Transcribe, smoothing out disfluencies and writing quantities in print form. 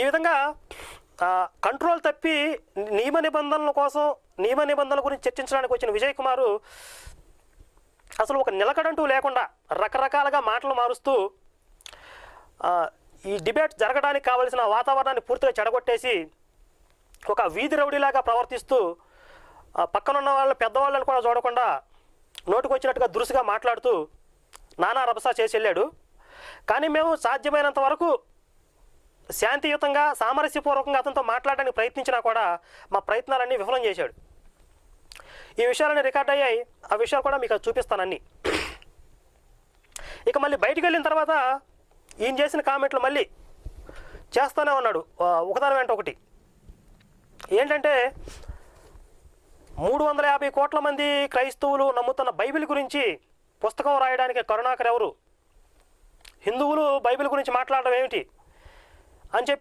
ఈ విధంగా కంట్రోల్ తప్పి నియమ నిబంధనల గురించి చర్చించడానికి వచ్చిన విజయ్ కుమారు అసలు ఒక నిలకడంటూ లేకుండా రకరకాలుగా మాటలు మారుస్తూ ఈ డిబేట్ జరగడానికి కావలసిన వాతావరణాన్ని పూర్తిగా చెడగొట్టేసి ఒక వీధి రౌడీలాగా ప్రవర్తిస్తూ పక్కనున్న వాళ్ళ పెద్దవాళ్ళని కూడా చూడకుండా నోటుకొచ్చినట్టుగా దురుసుగా మాట్లాడుతూ నానా రభస చేసి వెళ్ళాడు. కానీ మేము సాధ్యమైనంత వరకు శాంతియుతంగా సామరస్యపూర్వకంగా అతనితో మాట్లాడడానికి ప్రయత్నించినా కూడా మా ప్రయత్నాలన్నీ విఫలం చేశాడు. ఈ విషయాలన్నీ రికార్డ్ అయ్యాయి. ఆ విషయాలు కూడా మీకు చూపిస్తానన్నీ. ఇక మళ్ళీ బయటికి వెళ్ళిన తర్వాత ఈయన చేసిన కామెంట్లు మళ్ళీ చేస్తూనే ఉన్నాడు ఒకదాని వెంట ఒకటి. ఏంటంటే 350 కోట్ల మంది క్రైస్తవులు నమ్ముతున్న బైబిల్ గురించి పుస్తకం రాయడానికి కరుణాకర్ ఎవరు, హిందువులు బైబిల్ గురించి మాట్లాడడం ఏమిటి అని చెప్పి